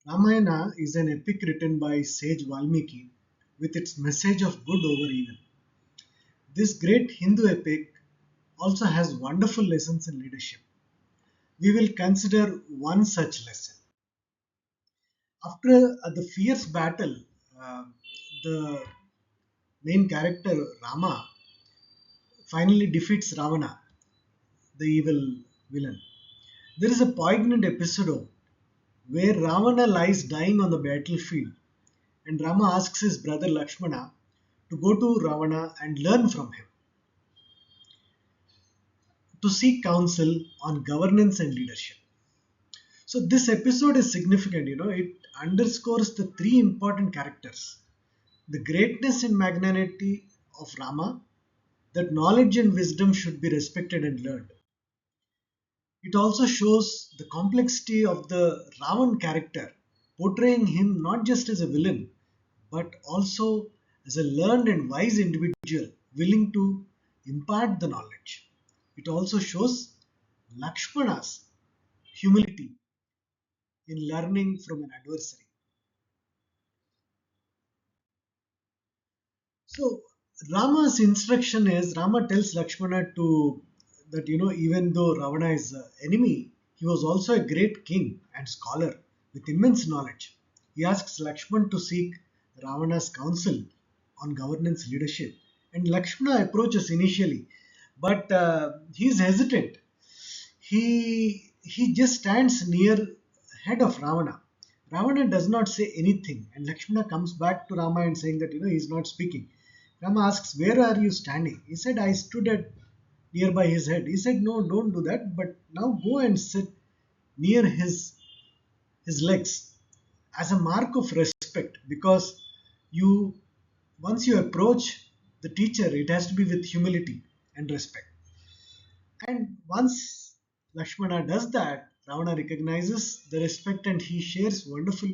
Ramayana is an epic written by sage Valmiki with its message of good over evil. This great Hindu epic also has wonderful lessons in leadership. We will consider one such lesson. After the fierce battle, uh, the main character Rama finally defeats Ravana, the evil villain. There is a poignant episode where Ravana lies dying on the battlefield and Rama asks his brother Lakshmana to go to Ravana and learn from him, to seek counsel on governance and leadership. So this episode is significant, it underscores the three important characters: the greatness and magnanimity of Rama, that knowledge and wisdom should be respected and learned. It also shows the complexity of the Ravan character, portraying him not just as a villain, but also as a learned and wise individual willing to impart the knowledge. It also shows Lakshmana's humility in learning from an adversary. So Rama's instruction is Rama tells Lakshmana to that even though Ravana is an enemy, he was also a great king and scholar with immense knowledge. He asks Lakshman to seek Ravana's counsel on governance leadership, and Lakshmana approaches initially, but he's hesitant. He just stands near head of Ravana. Ravana does not say anything, and Lakshmana comes back to Rama and saying that he's not speaking. Rama asks, "Where are you standing?" He said, "I stood at nearby his head." He said, "No, don't do that, but now go and sit near his legs as a mark of respect, because you once you approach the teacher, it has to be with humility and respect." And once Lakshmana does that, Ravana recognizes the respect and he shares wonderful,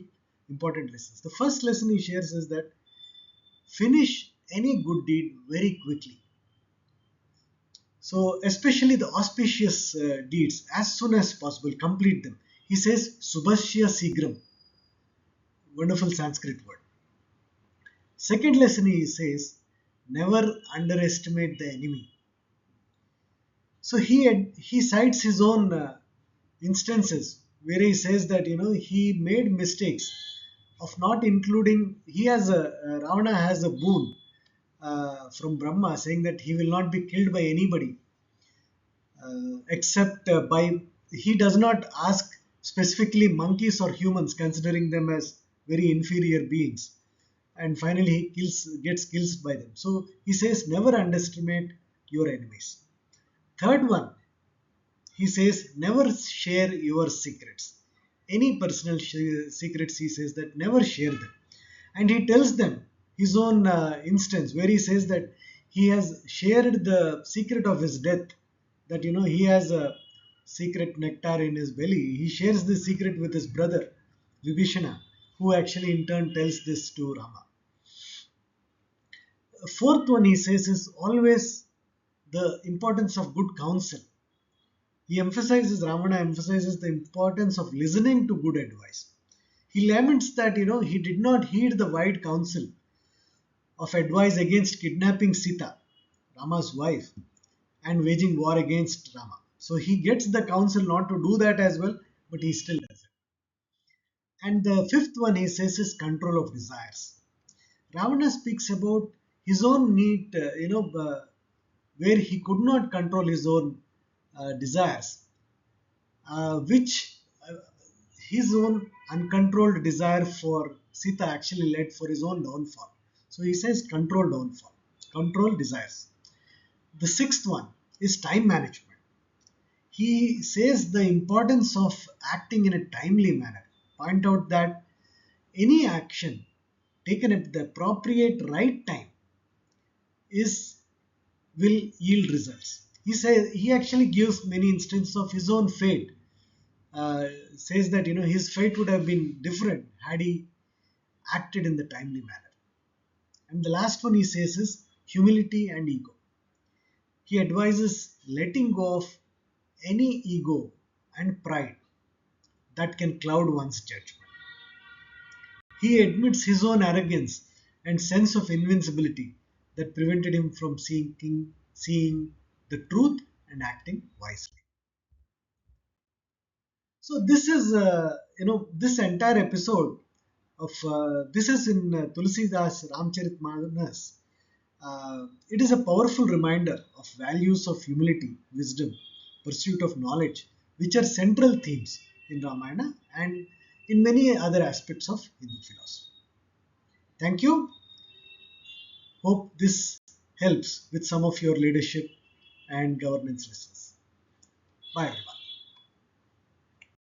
important lessons. The first lesson he shares is that finish any good deed very quickly. So, especially the auspicious deeds, as soon as possible, complete them. He says, Subhashya Sigram, wonderful Sanskrit word. Second lesson he says, never underestimate the enemy. So he cites his own instances where he says that he made mistakes of not including. He has a Ravana has a boon from Brahma saying that he will not be killed by anybody except by. He does not ask specifically monkeys or humans, considering them as very inferior beings, and finally he gets killed by them. So he says never underestimate your enemies. Third one, he says, never share your secrets. Any personal secrets, he says that never share them. And he tells them his own instance where he says that he has shared the secret of his death, that he has a secret nectar in his belly. He shares this secret with his brother, Vibhishana, who actually in turn tells this to Rama. Fourth one, he says, is always the importance of good counsel. Ravana emphasizes the importance of listening to good advice. He laments that he did not heed the wide counsel of advice against kidnapping Sita, Rama's wife, and waging war against Rama. So he gets the counsel not to do that as well, but he still does it. And the fifth one he says is control of desires. Ravana speaks about his own need, where he could not control his own desires, which his own uncontrolled desire for Sita actually led for his own downfall. So he says control downfall, control desires. The sixth one is time management. He says the importance of acting in a timely manner. Point out that any action taken at the appropriate right time is will yield results. He actually gives many instances of his own fate. Says that his fate would have been different had he acted in the timely manner. And the last one he says is humility and ego. He advises letting go of any ego and pride that can cloud one's judgment. He admits his own arrogance and sense of invincibility that prevented him from seeing the truth and acting wisely. So this is, this entire episode of this is in Tulsidas Ramcharitmanas. It is a powerful reminder of values of humility, wisdom, pursuit of knowledge, which are central themes in Ramayana and in many other aspects of Hindu philosophy. Thank you. Hope this helps with some of your leadership and governance lessons. Bye everyone.